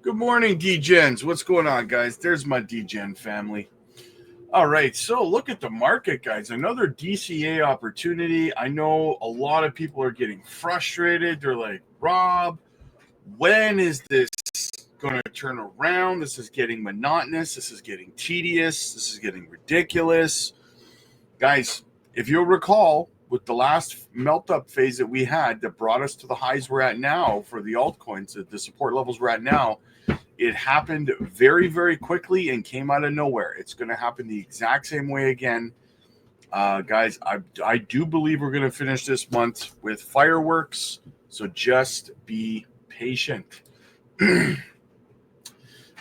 Good morning, D-Gens. What's going on, guys? There's my D-Gen family. All right, so look at the market, guys. Another DCA opportunity. I know a lot of people are getting frustrated. They're like, Rob, when is this going to turn around? This is getting monotonous. This is getting tedious. This is getting ridiculous. Guys, if you'll recall, with the last melt-up phase that we had that brought us to the highs we're at now for the altcoins, the support levels we're at now, it happened very, very quickly and came out of nowhere. It's going to happen the exact same way again. Guys, I do believe we're going to finish this month with fireworks, so just be patient.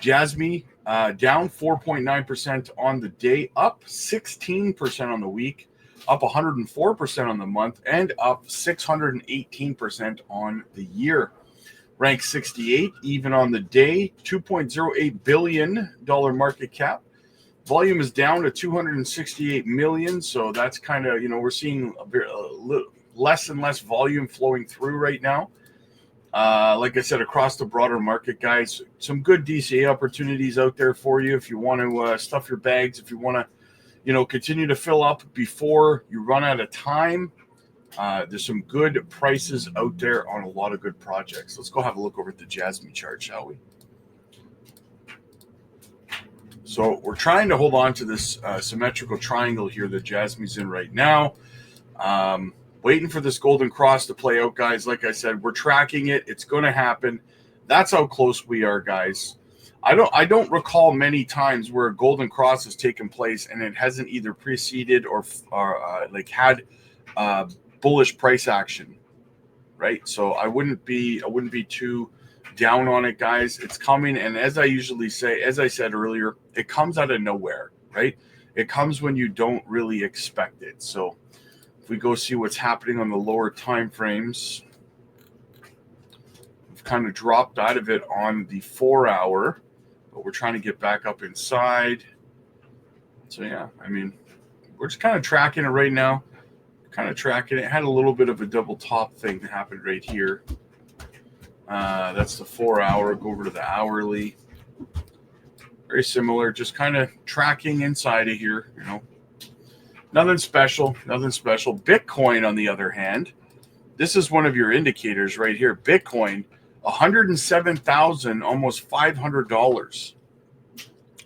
JASMY down 4.9% on the day, up 16% on the week, up 104% on the month, and up 618% on the year. Rank 68, even on the day, $2.08 billion market cap. Volume is down to 268 million, so that's kind of, we're seeing less and less volume flowing through right now. Like I said, across the broader market, guys, some good DCA opportunities out there for you if you want to stuff your bags, if you want to, continue to fill up before you run out of time. There's some good prices out there on a lot of good projects. Let's go have a look over at the JASMY chart, shall we? So we're trying to hold on to this symmetrical triangle here that JASMY's in right now. Waiting for this golden cross to play out, guys. Like I said, we're tracking it. It's going to happen. That's how close we are, guys. I don't recall many times where a golden cross has taken place and it hasn't either preceded or had bullish price action, right? So I wouldn't be too down on it, guys. It's coming, and as I said earlier, it comes out of nowhere, right? It comes when you don't really expect it. So if we go see what's happening on the lower time frames, we've kind of dropped out of it on the 4 hour, but we're trying to get back up inside. So yeah, we're just kind of tracking it right now. It had a little bit of a double top thing that happened right here. That's the 4 hour. Go over to the hourly. Very similar, just kind of tracking inside of here, Nothing special. Bitcoin, on the other hand, this is one of your indicators right here. Bitcoin, $107,000, almost $500.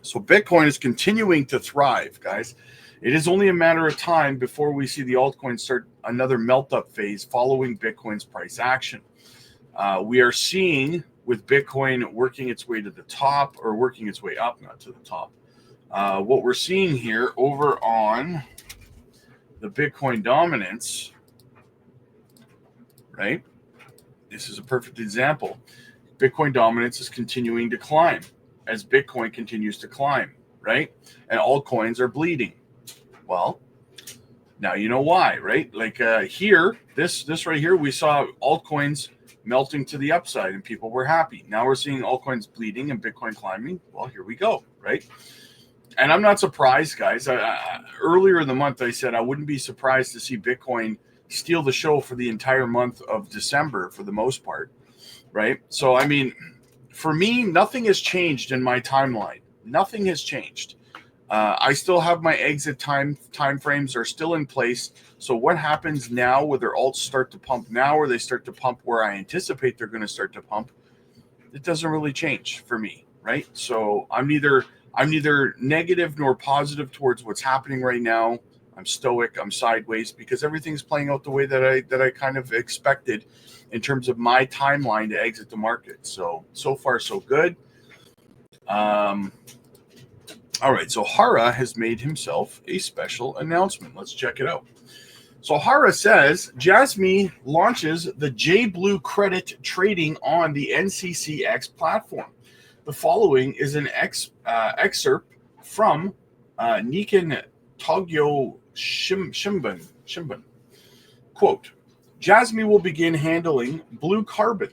So Bitcoin is continuing to thrive, guys. It is only a matter of time before we see the altcoins start another melt-up phase following Bitcoin's price action. We are seeing, with Bitcoin working its way to the top, or working its way up, not to the top, what we're seeing here over on the Bitcoin dominance, right? This is a perfect example. Bitcoin dominance is continuing to climb as Bitcoin continues to climb, right? And altcoins are bleeding. Well, now you know why, right? Like here, this right here, we saw altcoins melting to the upside and people were happy. Now we're seeing altcoins bleeding and Bitcoin climbing. Well, here we go, right? And I'm not surprised, guys. Earlier in the month, I said I wouldn't be surprised to see Bitcoin steal the show for the entire month of December for the most part, right? So, for me, nothing has changed in my timeline. Nothing has changed. I still have my exit time frames are still in place. So what happens now, whether alts start to pump now or they start to pump where I anticipate they're going to start to pump, it doesn't really change for me, right? So I'm neither negative nor positive towards what's happening right now. I'm stoic. I'm sideways because everything's playing out the way that I kind of expected in terms of my timeline to exit the market. So far so good. All right, so Hara has made himself a special announcement. Let's check it out. So Hara says, JASMY launches the JBlue credit trading on the NCCX platform. The following is an excerpt from Nikan Togyo Shimbun. Quote, JASMY will begin handling blue carbon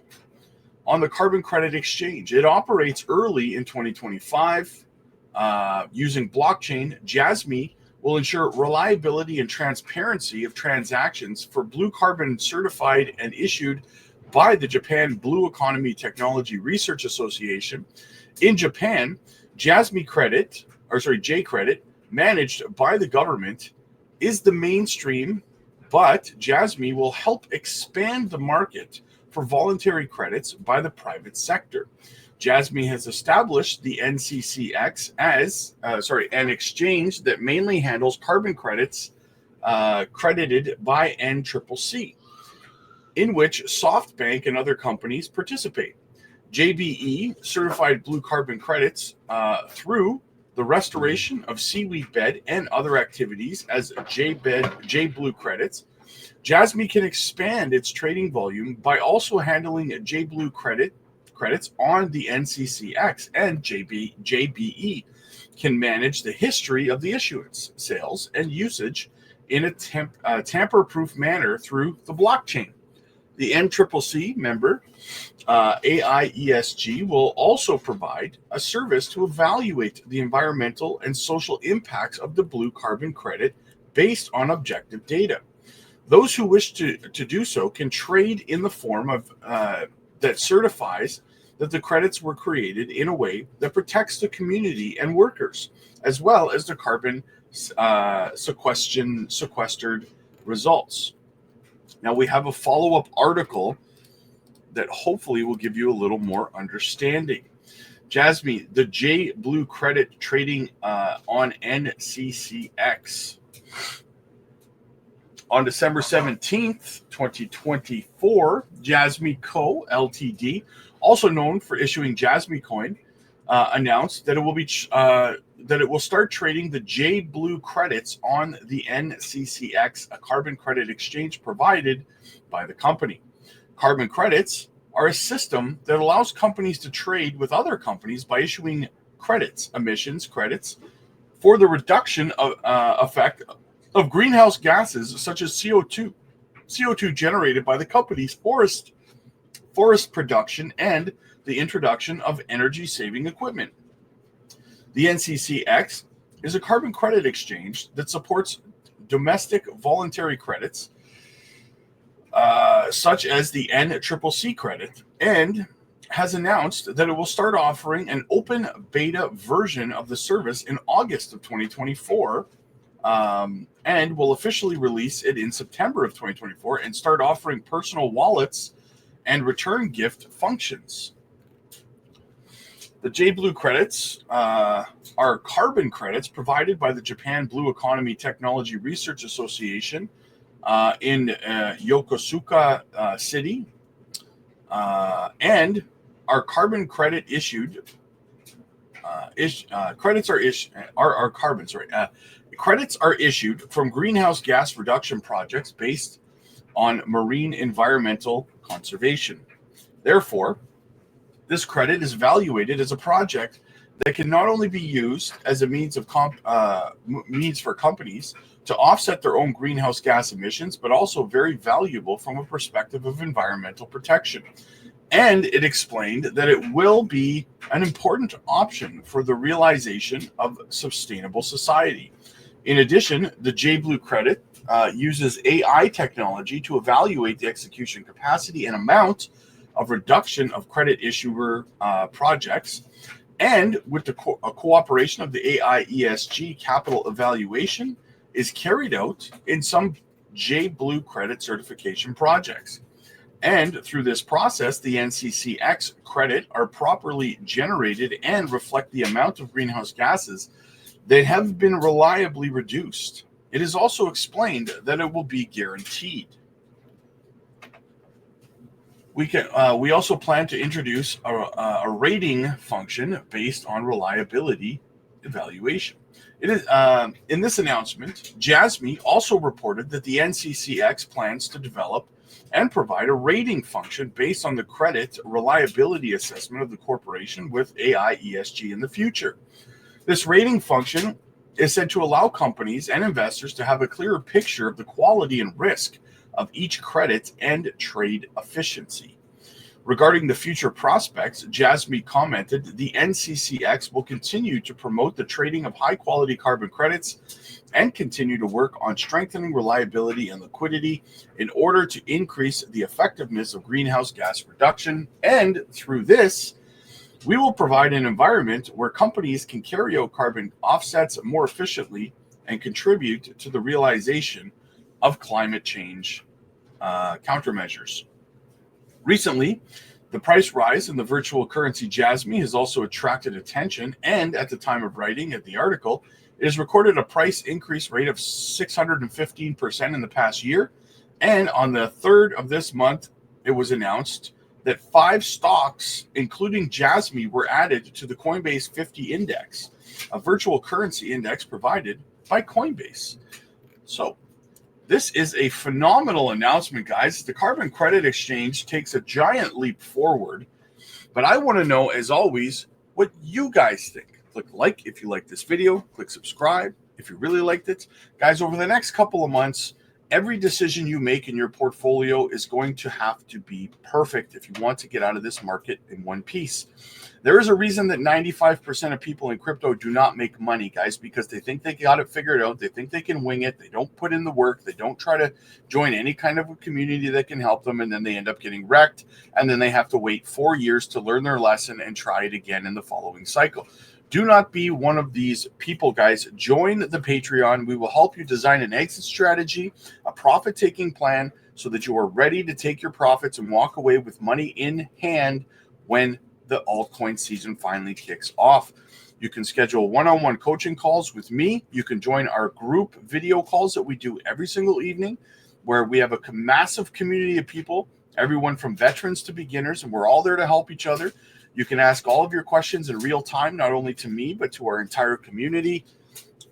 on the carbon credit exchange. It operates early in 2025. Using blockchain, JASMY will ensure reliability and transparency of transactions for blue carbon certified and issued by the Japan Blue Economy Technology Research Association. In Japan, J credit, managed by the government, is the mainstream, but JASMY will help expand the market for voluntary credits by the private sector. JASMY has established the NCCX as an exchange that mainly handles carbon credits credited by NCCC, in which SoftBank and other companies participate. JBE certified blue carbon credits through the restoration of seaweed bed and other activities as J-Blue credits. JASMY can expand its trading volume by also handling J-Blue credits on the NCCX, and JBE can manage the history of the issuance, sales, and usage in a tamper-proof manner through the blockchain. The NCCC member, AIESG, will also provide a service to evaluate the environmental and social impacts of the blue carbon credit based on objective data. Those who wish to do so can trade in the form of that certifies that the credits were created in a way that protects the community and workers, as well as the carbon sequestered results. Now, we have a follow-up article that hopefully will give you a little more understanding. JASMY, the J-Blue credit trading on NCCX. On December 17th, 2024, JASMY Co., Ltd., also known for issuing JASMY Coin, announced that it will start trading the J-Blue credits on the NCCX, a carbon credit exchange provided by the company. Carbon credits are a system that allows companies to trade with other companies by issuing emissions credits, for the reduction of effect of greenhouse gases such as CO2 generated by the company's forest production and the introduction of energy-saving equipment. The NCCX is a carbon credit exchange that supports domestic voluntary credits, such as the NCCC credit, and has announced that it will start offering an open beta version of the service in August of 2024, and will officially release it in September of 2024 and start offering personal wallets and return gift functions. The J-Blue credits are carbon credits provided by the Japan Blue Economy Technology Research Association in Yokosuka City, and are carbon credit issued. Credits are issued from greenhouse gas reduction projects based on marine environmental conservation. Therefore, this credit is evaluated as a project that can not only be used as a means for companies to offset their own greenhouse gas emissions, but also very valuable from a perspective of environmental protection. And it explained that it will be an important option for the realization of sustainable society. In addition, the J-Blue credit uses AI technology to evaluate the execution capacity and amount of reduction of credit issuer projects, and with the cooperation of the AIESG capital evaluation is carried out in some J-Blue credit certification projects. And through this process, the NCCX credit are properly generated and reflect the amount of greenhouse gases that have been reliably reduced. It is also explained that it will be guaranteed. We also plan to introduce a rating function based on reliability evaluation. It is in this announcement, JASMY also reported that the NCCX plans to develop and provide a rating function based on the credit reliability assessment of the corporation with AIESG in the future. This rating function is said to allow companies and investors to have a clearer picture of the quality and risk of each credit and trade efficiency. Regarding the future prospects, JASMY commented, the NCCX will continue to promote the trading of high-quality carbon credits and continue to work on strengthening reliability and liquidity in order to increase the effectiveness of greenhouse gas reduction. And through this, we will provide an environment where companies can carry out carbon offsets more efficiently and contribute to the realization of climate change countermeasures. Recently, the price rise in the virtual currency JASMY has also attracted attention, and at the time of writing at the article, it has recorded a price increase rate of 615% in the past year. And on the 3rd of this month, it was announced that 5 stocks, including JASMY, were added to the Coinbase 50 index, a virtual currency index provided by Coinbase. So, this is a phenomenal announcement, guys. The carbon credit exchange takes a giant leap forward. But I want to know, as always, what you guys think. Click like if you like this video. Click subscribe if you really liked it. Guys, over the next couple of months, every decision you make in your portfolio is going to have to be perfect if you want to get out of this market in one piece. There is a reason that 95% of people in crypto do not make money, guys, because they think they got it figured out. They think they can wing it. They don't put in the work. They don't try to join any kind of a community that can help them, and then they end up getting wrecked, and then they have to wait 4 years to learn their lesson and try it again in the following cycle. Do not be one of these people, guys. Join the Patreon. We will help you design an exit strategy, a profit-taking plan, so that you are ready to take your profits and walk away with money in hand when the altcoin season finally kicks off. You can schedule one-on-one coaching calls with me. You can join our group video calls that we do every single evening, where we have a massive community of people, everyone from veterans to beginners, and we're all there to help each other. You can ask all of your questions in real time, not only to me, but to our entire community.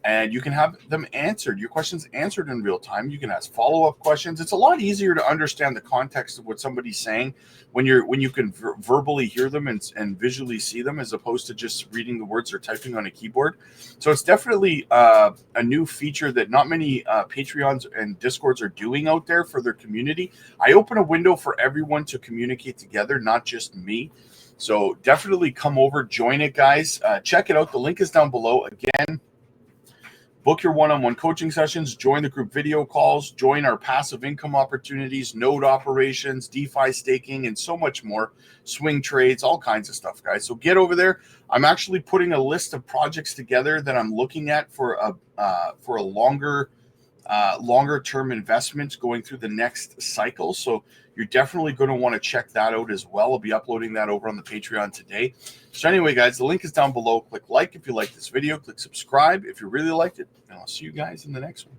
And you can have them answered, your questions answered in real time. You can ask follow-up questions. It's a lot easier to understand the context of what somebody's saying when you can verbally hear them and visually see them, as opposed to just reading the words or typing on a keyboard. So it's definitely a new feature that not many Patreons and Discords are doing out there for their community. I open a window for everyone to communicate together, not just me. So definitely come over, join it, guys. Check it out. The link is down below. Again, book your one-on-one coaching sessions, join the group video calls, join our passive income opportunities, node operations, DeFi staking, and so much more. Swing trades, all kinds of stuff, guys. So get over there. I'm actually putting a list of projects together that I'm looking at for a longer term investment going through the next cycle. So you're definitely going to want to check that out as well. I'll be uploading that over on the Patreon today. So anyway, guys, the link is down below. Click like if you like this video. Click subscribe if you really liked it. And I'll see you guys in the next one.